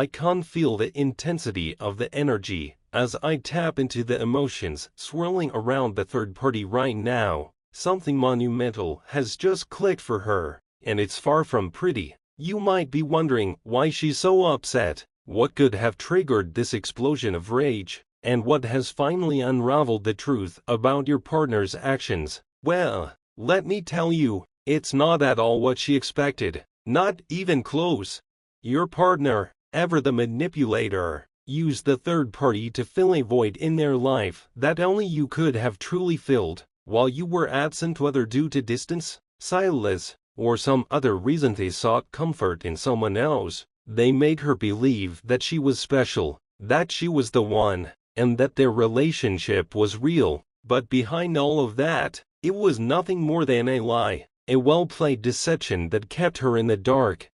I can't feel the intensity of the energy as I tap into the emotions swirling around the third party right now. Something monumental has just clicked for her, and it's far from pretty. You might be wondering why she's so upset, what could have triggered this explosion of rage, and what has finally unraveled the truth about your partner's actions. Well, let me tell you, it's not at all what she expected, not even close. Your partner, ever the manipulator, used the third party to fill a void in their life that only you could have truly filled. While you were absent, whether due to distance, silence, or some other reason, they sought comfort in someone else. They made her believe that she was special, that she was the one, and that their relationship was real. But behind all of that, it was nothing more than a lie, a well-played deception that kept her in the dark.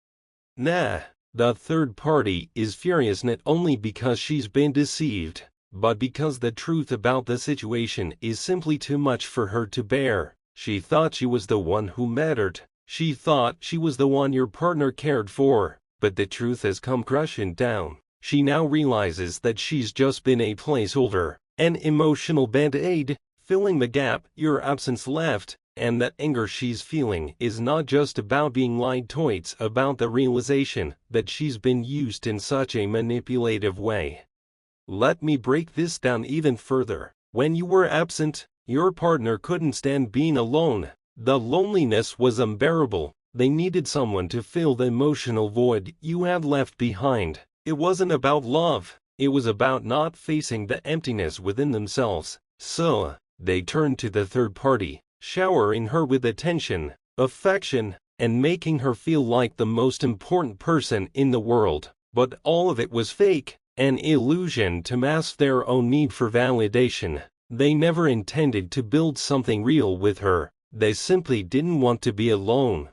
Nah, the third party is furious not only because she's been deceived, but because the truth about the situation is simply too much for her to bear. She thought she was the one who mattered. She thought she was the one your partner cared for, but the truth has come crashing down. She now realizes that she's just been a placeholder, an emotional band-aid, filling the gap your absence left, and that anger she's feeling is not just about being lied to, it's about the realization that she's been used in such a manipulative way. Let me break this down even further. When you were absent, your partner couldn't stand being alone. The loneliness was unbearable. They needed someone to fill the emotional void you had left behind. It wasn't about love. It was about not facing the emptiness within themselves. So, they turned to the third party, showering her with attention, affection, and making her feel like the most important person in the world. But all of it was fake, an illusion to mask their own need for validation. They never intended to build something real with her. They simply didn't want to be alone.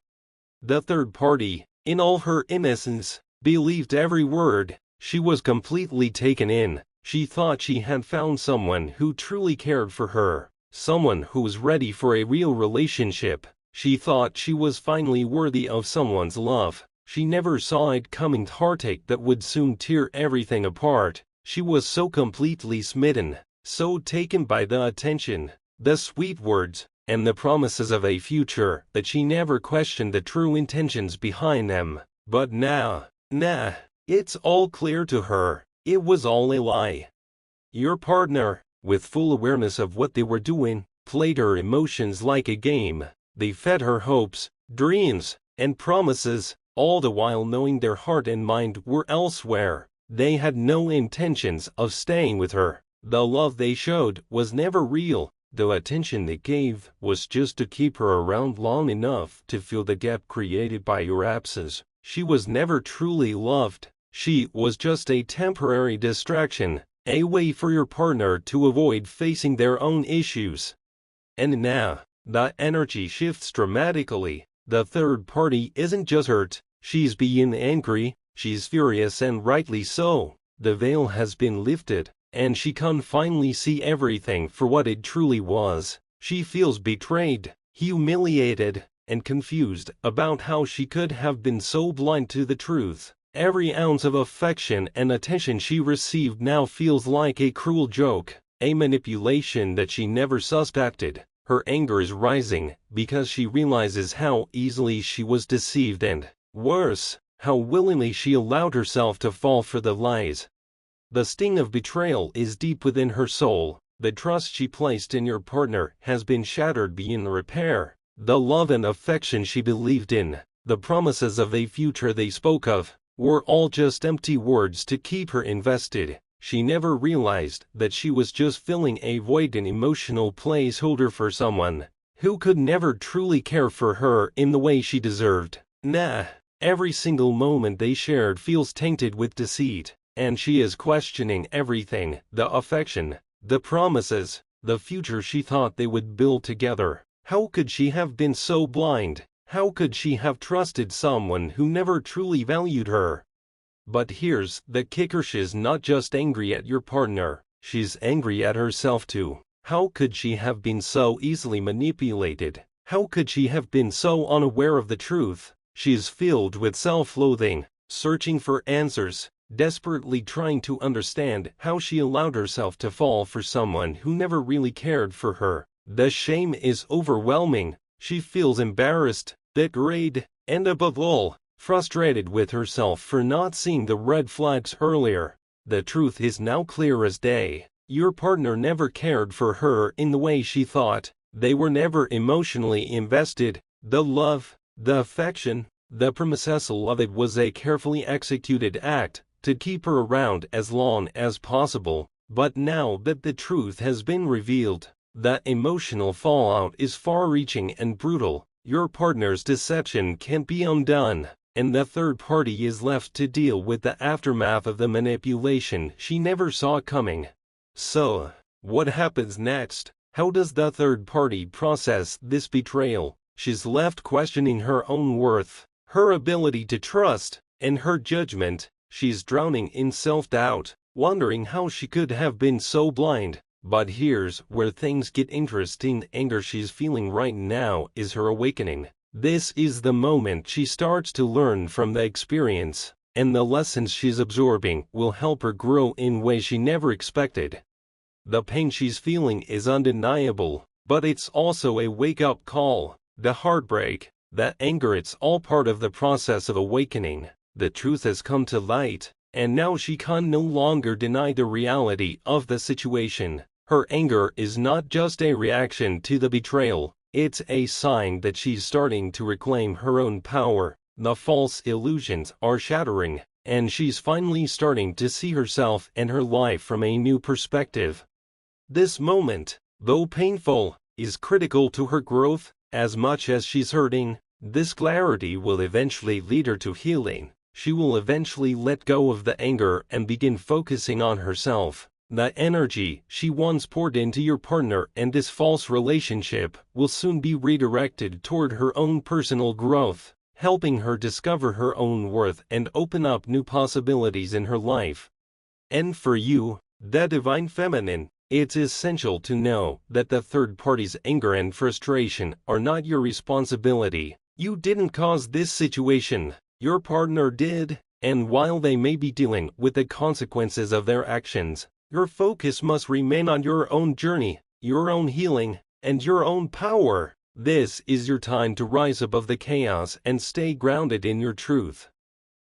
The third party, in all her innocence, believed every word. She was completely taken in. She thought she had found someone who truly cared for her, someone who was ready for a real relationship. She thought she was finally worthy of someone's love. She never saw it coming, heartache that would soon tear everything apart. She was so completely smitten, so taken by the attention, the sweet words, and the promises of a future that she never questioned the true intentions behind them. But now, it's all clear to her. It was all a lie. Your partner, with full awareness of what they were doing, played her emotions like a game. They fed her hopes, dreams, and promises, all the while knowing their heart and mind were elsewhere. They had no intentions of staying with her. The love they showed was never real. The attention they gave was just to keep her around long enough to fill the gap created by your absence. She was never truly loved. She was just a temporary distraction, a way for your partner to avoid facing their own issues. And now, the energy shifts dramatically. The third party isn't just hurt, she's being angry, she's furious, and rightly so. The veil has been lifted, and she can finally see everything for what it truly was. She feels betrayed, humiliated, and confused about how she could have been so blind to the truth. Every ounce of affection and attention she received now feels like a cruel joke, a manipulation that she never suspected. Her anger is rising because she realizes how easily she was deceived and, worse, how willingly she allowed herself to fall for the lies. The sting of betrayal is deep within her soul. The trust she placed in your partner has been shattered beyond repair. The love and affection she believed in, the promises of a future they spoke of, were all just empty words to keep her invested. She never realized that she was just filling a void, an emotional placeholder for someone who could never truly care for her in the way she deserved. Every single moment they shared feels tainted with deceit, and she is questioning everything, the affection, the promises, the future she thought they would build together. How could she have been so blind? How could she have trusted someone who never truly valued her? But here's the kicker, she's not just angry at your partner, she's angry at herself too. How could she have been so easily manipulated? How could she have been so unaware of the truth? She's filled with self-loathing, searching for answers, desperately trying to understand how she allowed herself to fall for someone who never really cared for her. The shame is overwhelming. She feels embarrassed, betrayed, and above all, frustrated with herself for not seeing the red flags earlier. The truth is now clear as day. Your partner never cared for her in the way she thought. They were never emotionally invested. The love, the affection, the promises of it was a carefully executed act to keep her around as long as possible. But now that the truth has been revealed, the emotional fallout is far-reaching and brutal. Your partner's deception can't be undone, and the third party is left to deal with the aftermath of the manipulation she never saw coming. So, what happens next? How does the third party process this betrayal? She's left questioning her own worth, her ability to trust, and her judgment. She's drowning in self-doubt, wondering how she could have been so blind. But here's where things get interesting. The anger she's feeling right now is her awakening. This is the moment she starts to learn from the experience, and the lessons she's absorbing will help her grow in ways she never expected. The pain she's feeling is undeniable, but it's also a wake-up call. The heartbreak, the anger, it's all part of the process of awakening. The truth has come to light, and now she can no longer deny the reality of the situation. Her anger is not just a reaction to the betrayal, it's a sign that she's starting to reclaim her own power. The false illusions are shattering, and she's finally starting to see herself and her life from a new perspective. This moment, though painful, is critical to her growth. As much as she's hurting, this clarity will eventually lead her to healing. She will eventually let go of the anger and begin focusing on herself. The energy she once poured into your partner and this false relationship will soon be redirected toward her own personal growth, helping her discover her own worth and open up new possibilities in her life. And for you, the Divine Feminine, it's essential to know that the third party's anger and frustration are not your responsibility. You didn't cause this situation, your partner did, and while they may be dealing with the consequences of their actions, your focus must remain on your own journey, your own healing, and your own power. This is your time to rise above the chaos and stay grounded in your truth.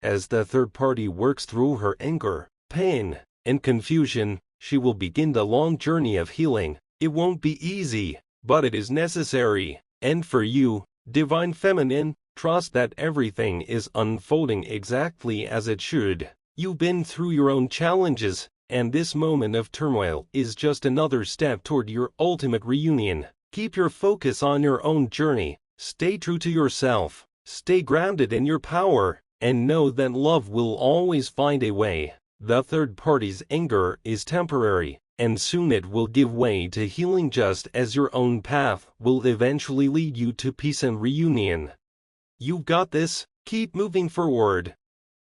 As the third party works through her anger, pain, and confusion, she will begin the long journey of healing. It won't be easy, but it is necessary. And for you, Divine Feminine, trust that everything is unfolding exactly as it should. You've been through your own challenges, and this moment of turmoil is just another step toward your ultimate reunion. Keep your focus on your own journey, stay true to yourself, stay grounded in your power, and know that love will always find a way. The third party's anger is temporary, and soon it will give way to healing, just as your own path will eventually lead you to peace and reunion. You've got this, keep moving forward.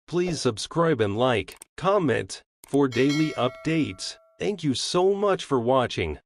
Please subscribe and like, comment, for daily updates. Thank you so much for watching.